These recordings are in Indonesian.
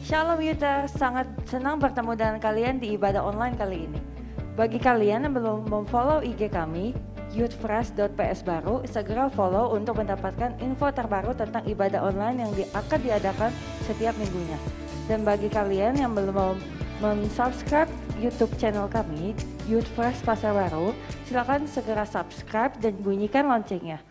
Shalom Yuta, sangat senang bertemu dengan kalian di ibadah online kali ini. Bagi kalian yang belum memfollow IG kami, youthfresh.ps baru, segera follow untuk mendapatkan info terbaru tentang ibadah online yang akan diadakan setiap minggunya. Dan bagi kalian yang belum mensubscribe YouTube channel kami, Youthfresh Pasar Baru, silakan segera subscribe dan bunyikan loncengnya.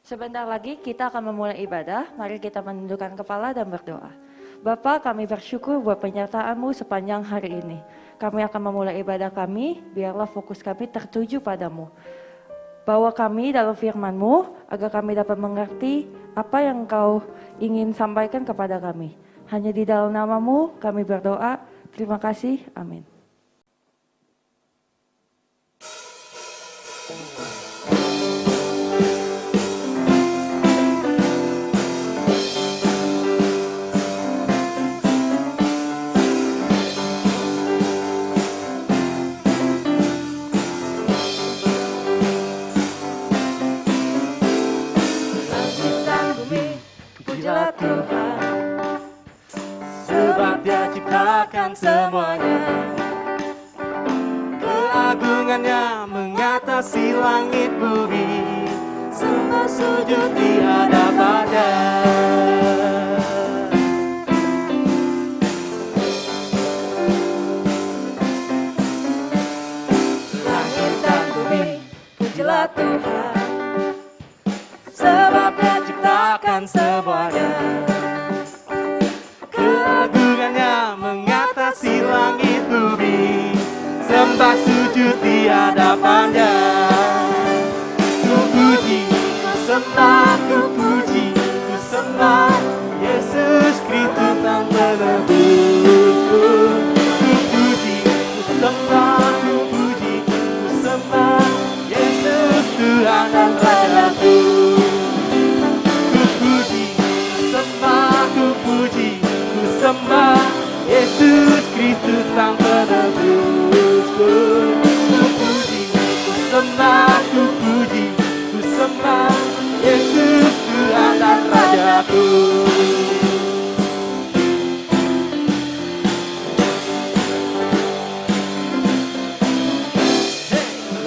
Sebentar lagi kita akan memulai ibadah, mari kita menundukkan kepala dan berdoa. Bapa, kami bersyukur buat penyertaan-Mu sepanjang hari ini. Kami akan memulai ibadah kami, biarlah fokus kami tertuju padamu. Bawa kami dalam firman-Mu, agar kami dapat mengerti apa yang Engkau ingin sampaikan kepada kami. Hanya di dalam nama-Mu kami berdoa, terima kasih, amin. Pujilah Tuhan, sebab Dia ciptakan semuanya. Keagungannya mengatasi langit bumi, semua sujud di hadapannya. Langit dan bumi, pujilah Tuhan, sebab Dia ciptakan semuanya. Keagungannya mengatasi langit bumi, sembah sujud di hadapannya. Ku puji, ku sembah, ku puji, ku sembah Yesus Kristus Sang Penebusku. Ku puji, ku sembah, ku puji, ku sembah Yesus Tuhan dan Rajaku. Sembah Yesus Kristus Sang Penebusku. Ku puji, ku sembah, ku puji, ku sembah Yesus Tuhan dan Rajaku.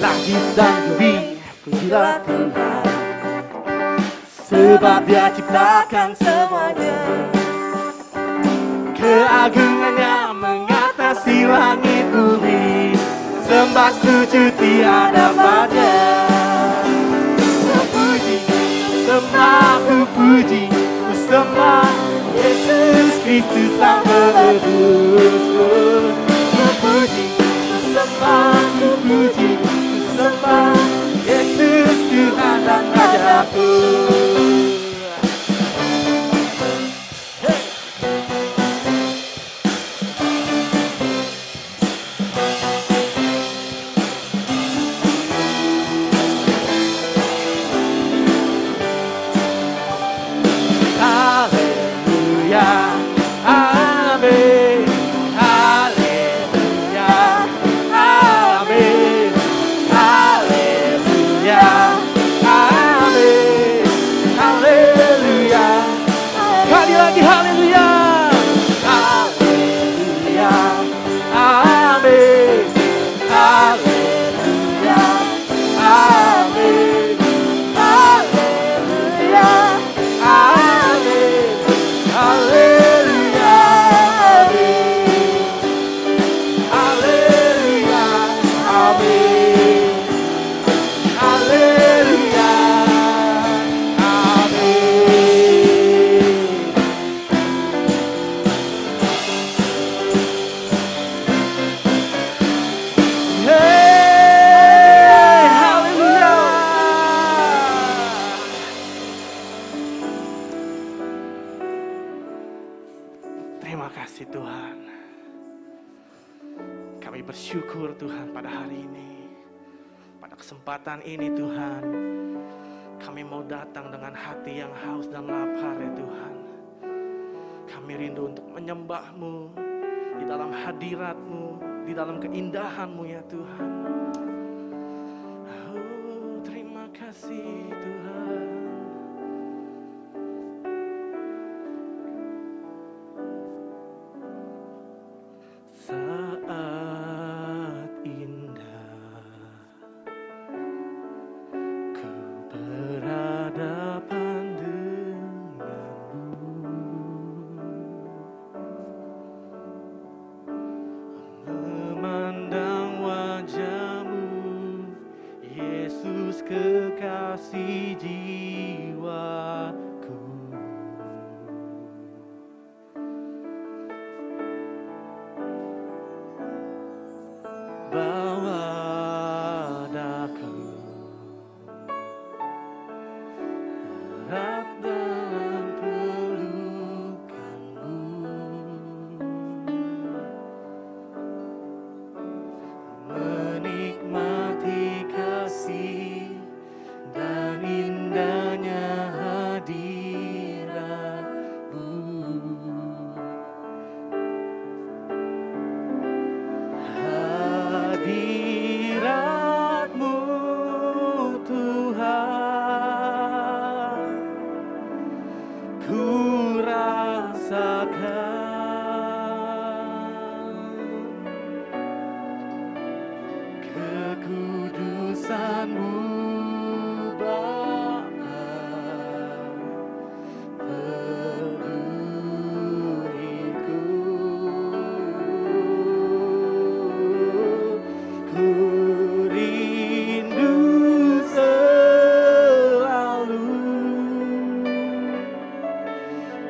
Langit dan bumi, pujilah Tuhan, sebab Dia ciptakan semuanya. Keagungannya mengatasi langit bumi, sembah sujud di hadapannya. Ku puji, ku sembah, ku puji, ku sembah Yesus Kristus Sang Penebusku. Ku puji, ku sembah, ku puji, ku sembah Yesus Tuhan dan Rajaku. Terima kasih Tuhan. Kami bersyukur Tuhan pada hari ini. Pada kesempatan ini Tuhan, kami mau datang dengan hati yang haus dan lapar ya Tuhan. Kami rindu untuk menyembah-Mu di dalam hadirat-Mu, di dalam keindahan-Mu ya Tuhan. Oh, terima kasih Tuhan. jiwaku. Bawa daku harap dalam pelukanmu, menikmati kasih dan indahnya hadiratmu. Hadiratmu Tuhan, ku rasakan kekudusan-Mu Bapa, penuhiku. Ku rindu selalu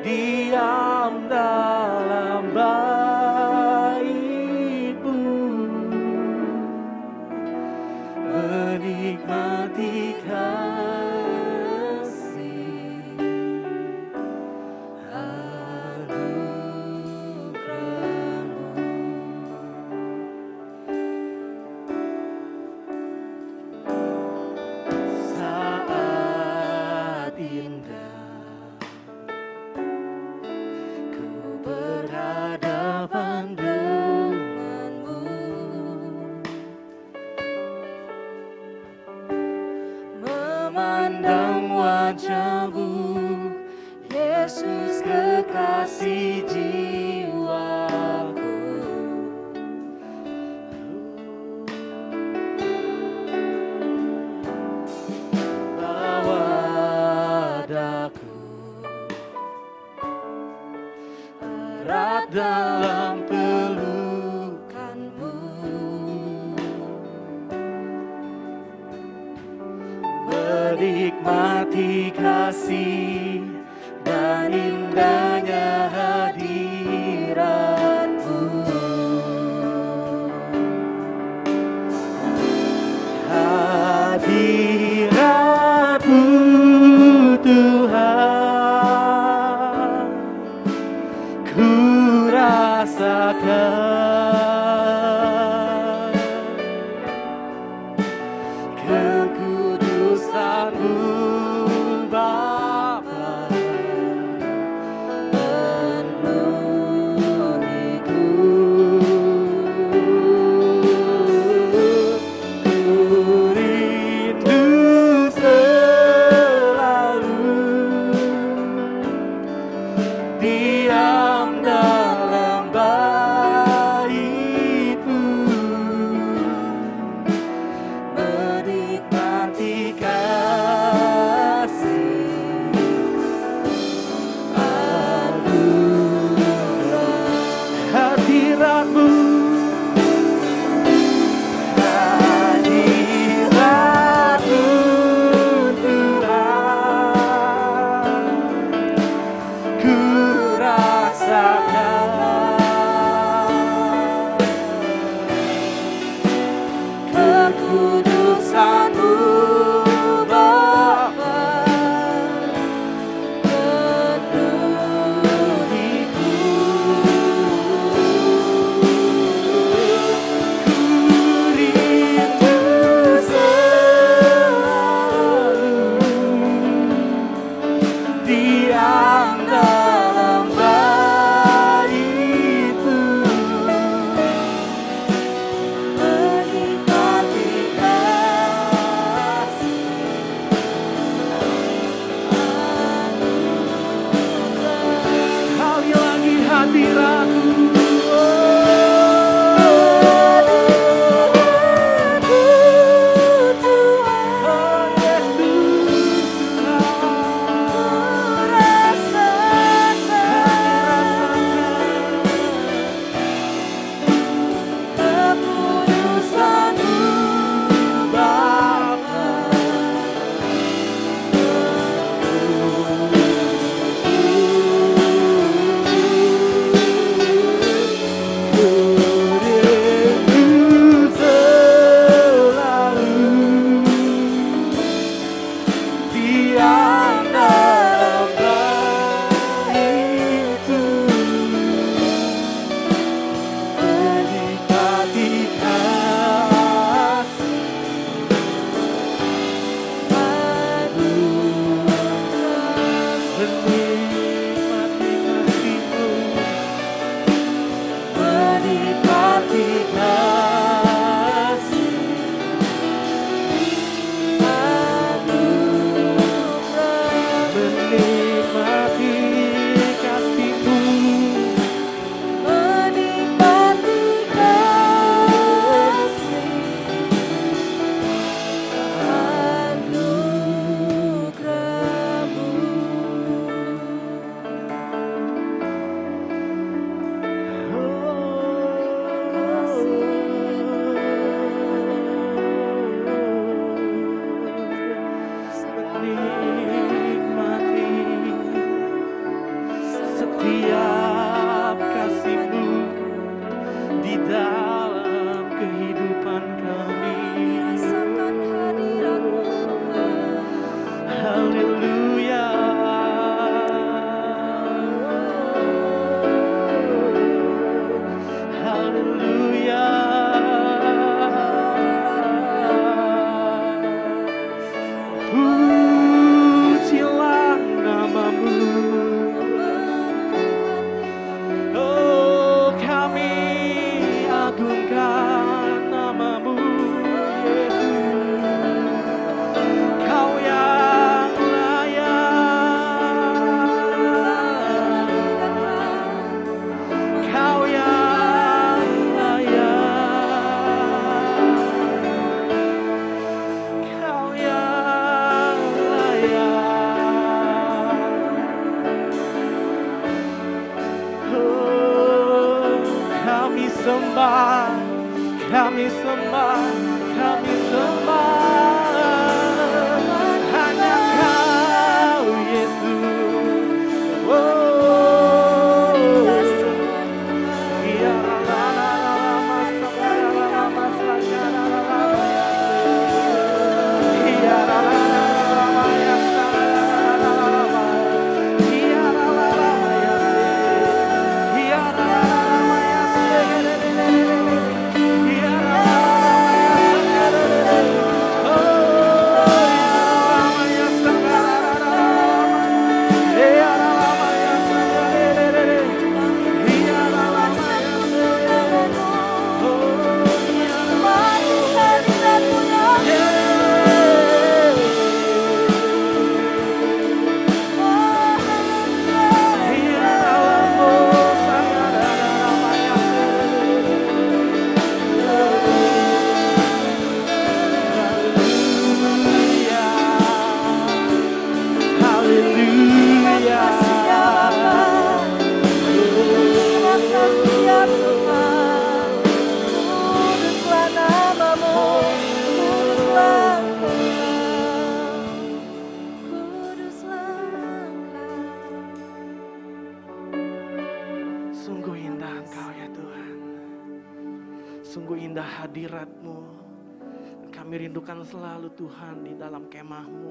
diam dalam bait-Mu, menikmati kasih anugerah-Mu. Saat indah ku berhadapan denganmu, memandang wajah-Mu, Yesus kekasih jiwaku. Bawa daku erat dalam pelukan-Mu, menikmati kasih dan indahnya hadirat-Mu. Hadirat-Mu Tuhan, ku rasakan kekudusan-Mu Bapa, penuhiku. Kami sembah, kami sembah. Hanya Kau Yesus. Oh, ya la la la masa la la masa ya la la la ya la la la ya sa la la la ya la la la ya ya la la ya sa ya la la la ya la la Sungguh indah Engkau ya Tuhan. Sungguh indah hadirat-Mu. Kami rindukan selalu Tuhan di dalam kemah-Mu,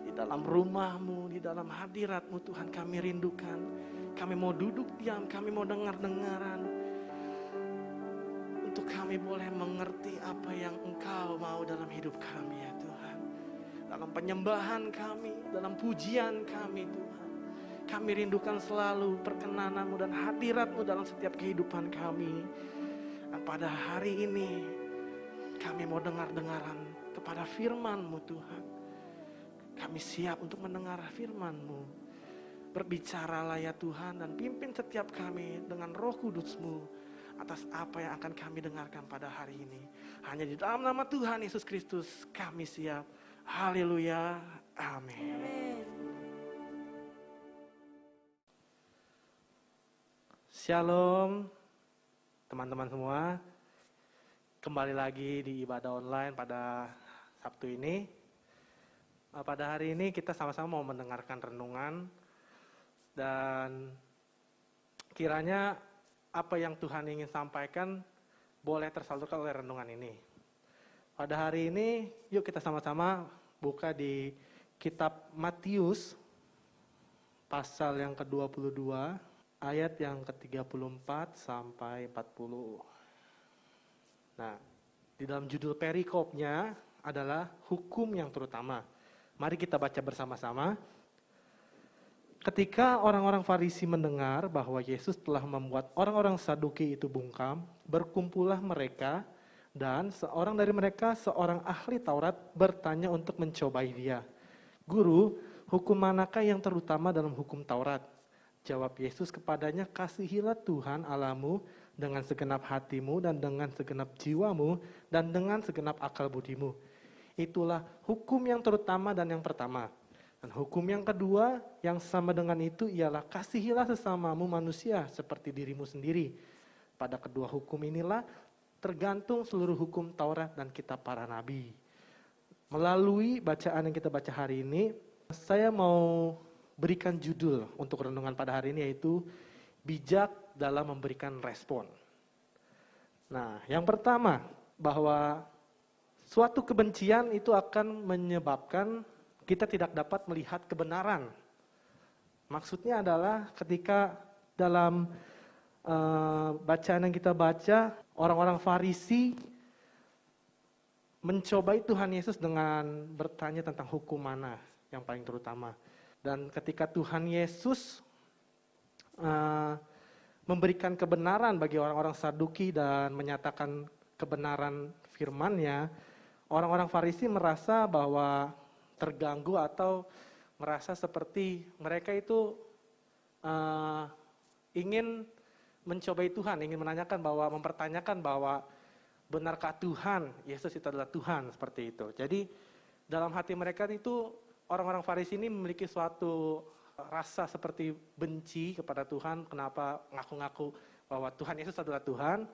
di dalam rumah-Mu, di dalam hadirat-Mu Tuhan kami rindukan. Kami mau duduk diam, kami mau dengar-dengaran. Untuk kami boleh mengerti apa yang Engkau mau dalam hidup kami ya Tuhan. Dalam penyembahan kami, dalam pujian kami Tuhan. Kami rindukan selalu perkenanan-Mu dan hadirat-Mu dalam setiap kehidupan kami. Dan pada hari ini kami mau dengar-dengaran kepada firman-Mu Tuhan. Kami siap untuk mendengar firman-Mu. Berbicaralah ya Tuhan dan pimpin setiap kami dengan Roh Kudus-Mu atas apa yang akan kami dengarkan pada hari ini. Hanya di dalam nama Tuhan Yesus Kristus kami siap. Haleluya. Amin. Shalom teman-teman semua. Kembali lagi di ibadah online pada Sabtu ini. Pada hari ini kita sama-sama mau mendengarkan renungan. Dan kiranya apa yang Tuhan ingin sampaikan boleh tersalurkan oleh renungan ini. Pada hari ini yuk kita sama-sama buka di kitab Matius pasal yang ke-22 ayat yang ke-34 sampai 40. Nah, di dalam judul perikopnya adalah hukum yang terutama. Mari kita baca bersama-sama. Ketika orang-orang Farisi mendengar bahwa Yesus telah membuat orang-orang Saduki itu bungkam, berkumpullah mereka dan seorang dari mereka, seorang ahli Taurat, bertanya untuk mencobai dia. Guru, hukum manakah yang terutama dalam hukum Taurat? Jawab Yesus kepadanya, kasihilah Tuhan Allahmu dengan segenap hatimu dan dengan segenap jiwamu dan dengan segenap akal budimu. Itulah hukum yang terutama dan yang pertama. Dan hukum yang kedua yang sama dengan itu ialah kasihilah sesamamu manusia seperti dirimu sendiri. Pada kedua hukum inilah tergantung seluruh hukum Taurat dan kitab para nabi. Melalui bacaan yang kita baca hari ini, saya mau berikan judul untuk renungan pada hari ini yaitu bijak dalam memberikan respon. Nah, yang pertama bahwa suatu kebencian itu akan menyebabkan kita tidak dapat melihat kebenaran. Maksudnya adalah ketika dalam bacaan yang kita baca, orang-orang Farisi mencobai Tuhan Yesus dengan bertanya tentang hukum mana yang paling terutama. Dan ketika Tuhan Yesus memberikan kebenaran bagi orang-orang Saduki dan menyatakan kebenaran firman-Nya, orang-orang Farisi merasa bahwa terganggu atau merasa seperti mereka itu ingin mencobai Tuhan, ingin menanyakan bahwa, mempertanyakan bahwa benarkah Tuhan, Yesus itu adalah Tuhan, seperti itu. Jadi dalam hati mereka itu orang-orang Farisi ini memiliki suatu rasa seperti benci kepada Tuhan, kenapa ngaku-ngaku bahwa Tuhan Yesus adalah Tuhan.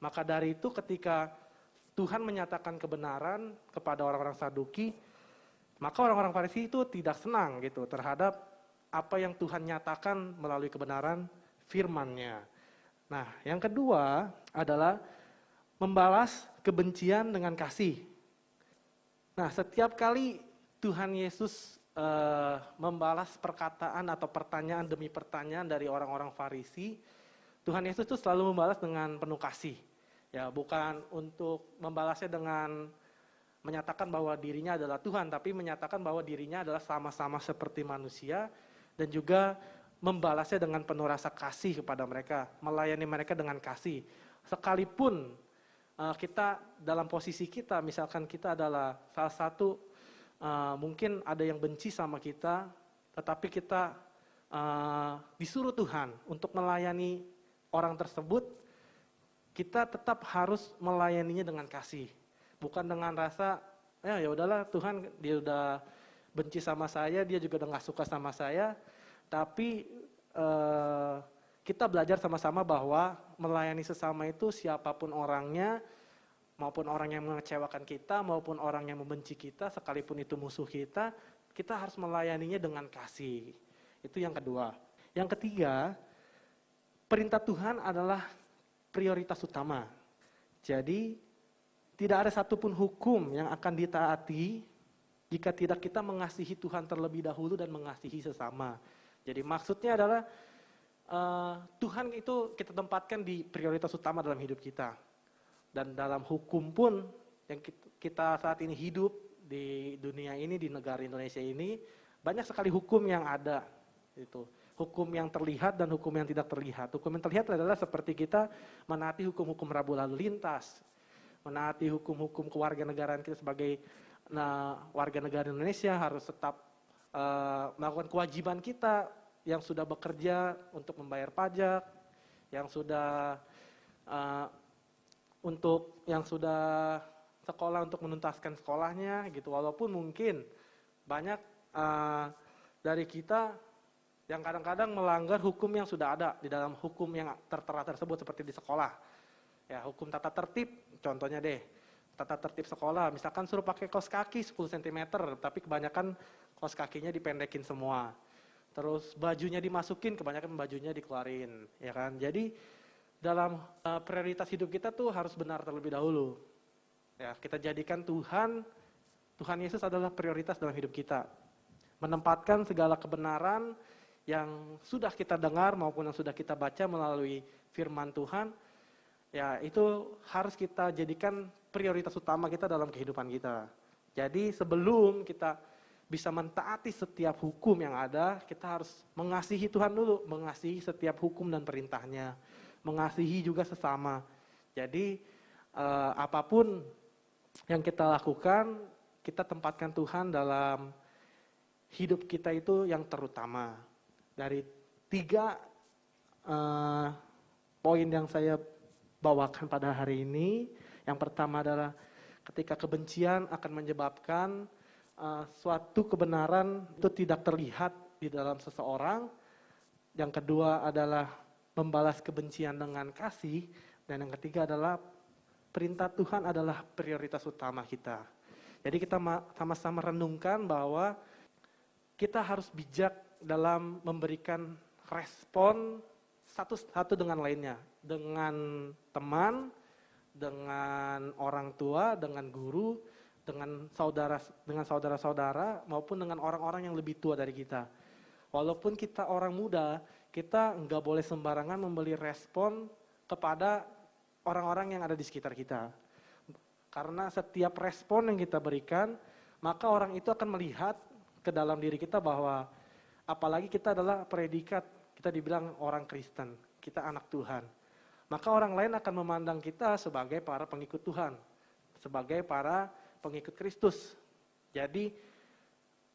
Maka dari itu ketika Tuhan menyatakan kebenaran kepada orang-orang Saduki, maka orang-orang Farisi itu tidak senang gitu terhadap apa yang Tuhan nyatakan melalui kebenaran firman-Nya. Nah, yang kedua adalah membalas kebencian dengan kasih. Nah, setiap kali Tuhan Yesus membalas perkataan atau pertanyaan demi pertanyaan dari orang-orang Farisi, Tuhan Yesus itu selalu membalas dengan penuh kasih. Ya, bukan untuk membalasnya dengan menyatakan bahwa dirinya adalah Tuhan, tapi menyatakan bahwa dirinya adalah sama-sama seperti manusia, dan juga membalasnya dengan penuh rasa kasih kepada mereka, melayani mereka dengan kasih. Sekalipun kita dalam posisi kita, misalkan kita adalah salah satu mungkin ada yang benci sama kita, tetapi kita disuruh Tuhan untuk melayani orang tersebut, kita tetap harus melayaninya dengan kasih, bukan dengan rasa ya udahlah Tuhan, dia udah benci sama saya, dia juga udah nggak suka sama saya. Tapi kita belajar sama-sama bahwa melayani sesama itu siapapun orangnya, maupun orang yang mengecewakan kita, maupun orang yang membenci kita, sekalipun itu musuh kita harus melayaninya dengan kasih. Itu yang kedua. Yang ketiga, perintah Tuhan adalah prioritas utama. Jadi, tidak ada satupun hukum yang akan ditaati jika tidak kita mengasihi Tuhan terlebih dahulu dan mengasihi sesama. Jadi maksudnya adalah Tuhan itu kita tempatkan di prioritas utama dalam hidup kita. Dan dalam hukum pun yang kita saat ini hidup di dunia ini, di negara Indonesia ini, banyak sekali hukum yang ada. Itu hukum yang terlihat dan hukum yang tidak terlihat. Hukum yang terlihat adalah seperti kita menaati hukum-hukum Rabu lalu lintas, menaati hukum-hukum kewarganegaraan kita sebagai warga negara Indonesia, harus tetap melakukan kewajiban kita yang sudah bekerja untuk membayar pajak, yang sudah sekolah untuk menuntaskan sekolahnya gitu. Walaupun mungkin banyak dari kita yang kadang-kadang melanggar hukum yang sudah ada di dalam hukum yang tertera tersebut, seperti di sekolah. Ya, hukum tata tertib, contohnya deh, tata tertib sekolah, misalkan suruh pakai kaos kaki 10 cm, tapi kebanyakan kaos kakinya dipendekin semua. Terus bajunya dimasukin, kebanyakan bajunya dikeluarin, ya kan? Jadi dalam prioritas hidup kita tuh harus benar terlebih dahulu. Ya, kita jadikan Tuhan Yesus adalah prioritas dalam hidup kita. Menempatkan segala kebenaran yang sudah kita dengar maupun yang sudah kita baca melalui firman Tuhan, ya itu harus kita jadikan prioritas utama kita dalam kehidupan kita. Jadi sebelum kita bisa mentaati setiap hukum yang ada, kita harus mengasihi Tuhan dulu, mengasihi setiap hukum dan perintahnya, mengasihi juga sesama. Jadi apapun yang kita lakukan, kita tempatkan Tuhan dalam hidup kita itu yang terutama. Dari 3 poin yang saya bawakan pada hari ini, yang pertama adalah ketika kebencian akan menyebabkan suatu kebenaran itu tidak terlihat di dalam seseorang. Yang kedua adalah membalas kebencian dengan kasih. Dan yang ketiga adalah perintah Tuhan adalah prioritas utama kita. Jadi kita sama-sama renungkan bahwa kita harus bijak dalam memberikan respon satu dengan lainnya. Dengan teman, dengan orang tua, dengan guru, dengan saudara-saudara maupun dengan orang-orang yang lebih tua dari kita. Walaupun kita orang muda, kita nggak boleh sembarangan memberi respon kepada orang-orang yang ada di sekitar kita. Karena setiap respon yang kita berikan, maka orang itu akan melihat ke dalam diri kita bahwa apalagi kita adalah predikat, kita dibilang orang Kristen, kita anak Tuhan. Maka orang lain akan memandang kita sebagai para pengikut Tuhan, sebagai para pengikut Kristus. Jadi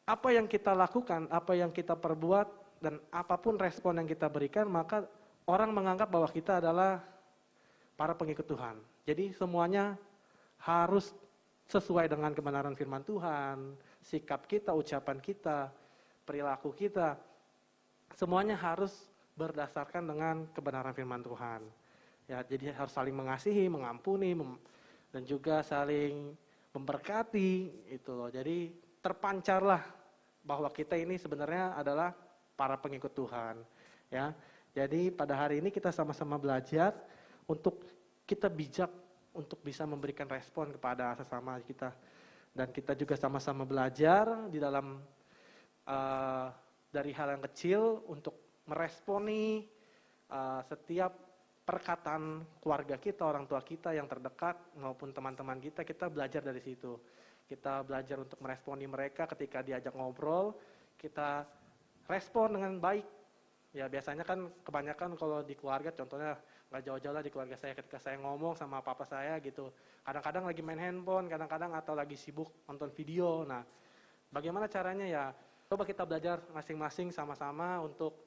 apa yang kita lakukan, apa yang kita perbuat, dan apapun respon yang kita berikan, maka orang menganggap bahwa kita adalah para pengikut Tuhan. Jadi semuanya harus sesuai dengan kebenaran firman Tuhan, sikap kita, ucapan kita, perilaku kita, semuanya harus berdasarkan dengan kebenaran firman Tuhan. Ya, jadi harus saling mengasihi, mengampuni, dan juga saling memberkati itu loh. Jadi terpancarlah bahwa kita ini sebenarnya adalah para pengikut Tuhan, ya. Jadi pada hari ini kita sama-sama belajar untuk kita bijak untuk bisa memberikan respon kepada sesama kita, dan kita juga sama-sama belajar di dalam dari hal yang kecil untuk meresponi setiap perkataan keluarga kita, orang tua kita yang terdekat maupun teman-teman kita belajar dari situ. Kita belajar untuk meresponi mereka ketika diajak ngobrol, kita respon dengan baik. Ya biasanya kan kebanyakan kalau di keluarga, contohnya nggak jauh-jauh lah di keluarga saya, ketika saya ngomong sama papa saya gitu, kadang-kadang lagi main handphone, kadang-kadang atau lagi sibuk nonton video. Nah, bagaimana caranya ya? Coba kita belajar masing-masing sama-sama untuk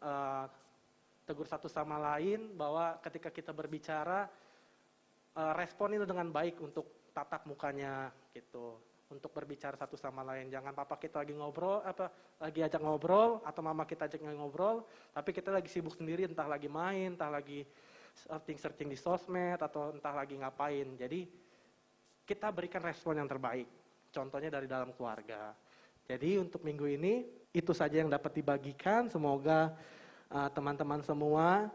tegur satu sama lain bahwa ketika kita berbicara respon itu dengan baik untuk tatap mukanya gitu, untuk berbicara satu sama lain. Jangan papa kita lagi ngobrol lagi ajak ngobrol atau mama kita ajak ngobrol tapi kita lagi sibuk sendiri, entah lagi main, entah lagi searching di sosmed atau entah lagi ngapain. Jadi kita berikan respon yang terbaik, contohnya dari dalam keluarga. Jadi untuk minggu ini itu saja yang dapat dibagikan. Semoga teman-teman semua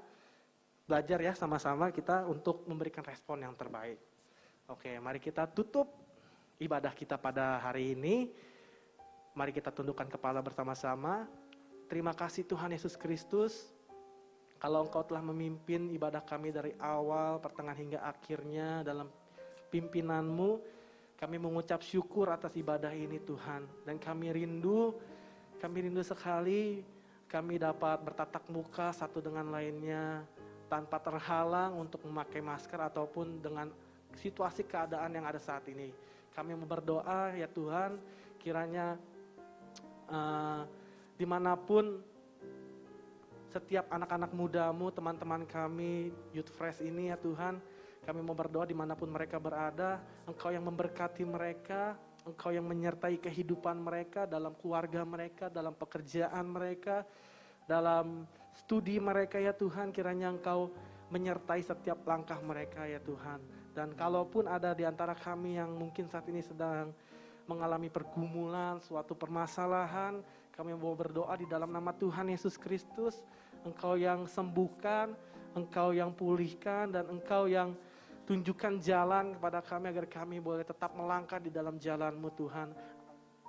belajar ya sama-sama kita untuk memberikan respon yang terbaik. Oke, mari kita tutup ibadah kita pada hari ini. Mari kita tundukkan kepala bersama-sama. Terima kasih Tuhan Yesus Kristus, kalau Engkau telah memimpin ibadah kami dari awal, pertengahan hingga akhirnya dalam pimpinanmu. Kami mengucap syukur atas ibadah ini Tuhan, dan kami rindu sekali kami dapat bertatap muka satu dengan lainnya tanpa terhalang untuk memakai masker ataupun dengan situasi keadaan yang ada saat ini. Kami mau berdoa ya Tuhan, kiranya dimanapun setiap anak-anak mudamu, teman-teman kami Youth Fresh ini ya Tuhan, kami mau berdoa dimanapun mereka berada, Engkau yang memberkati mereka, Engkau yang menyertai kehidupan mereka, dalam keluarga mereka, dalam pekerjaan mereka, dalam studi mereka ya Tuhan. Kiranya Engkau menyertai setiap langkah mereka ya Tuhan. Dan kalaupun ada di antara kami yang mungkin saat ini sedang mengalami pergumulan, suatu permasalahan, kami mau berdoa di dalam nama Tuhan Yesus Kristus. Engkau yang sembuhkan, Engkau yang pulihkan, dan Engkau yang tunjukkan jalan kepada kami agar kami boleh tetap melangkah di dalam jalan-Mu Tuhan.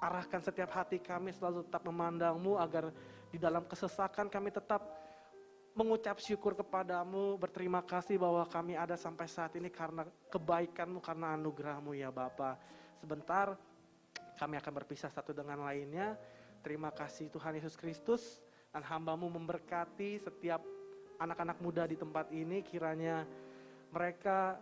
Arahkan setiap hati kami selalu tetap memandang-Mu, agar di dalam kesesakan kami tetap mengucap syukur kepadamu, berterima kasih bahwa kami ada sampai saat ini karena kebaikan-Mu, karena anugerah-Mu ya Bapa. Sebentar kami akan berpisah satu dengan lainnya. Terima kasih Tuhan Yesus Kristus, dan hamba-Mu memberkati setiap anak-anak muda di tempat ini. Kiranya mereka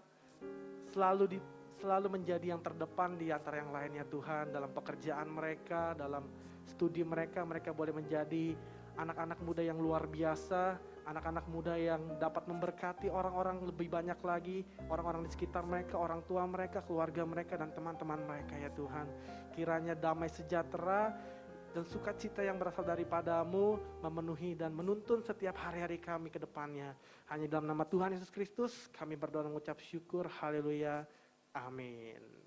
selalu menjadi yang terdepan di antara yang lainnya Tuhan. Dalam pekerjaan mereka, dalam studi mereka boleh menjadi anak-anak muda yang luar biasa, anak-anak muda yang dapat memberkati orang-orang lebih banyak lagi, orang-orang di sekitar mereka, orang tua mereka, keluarga mereka, dan teman-teman mereka ya Tuhan. Kiranya damai sejahtera dan sukacita yang berasal daripada-Mu memenuhi dan menuntun setiap hari-hari kami ke depannya. Hanya dalam nama Tuhan Yesus Kristus kami berdoa dan mengucap syukur. Haleluya. Amin.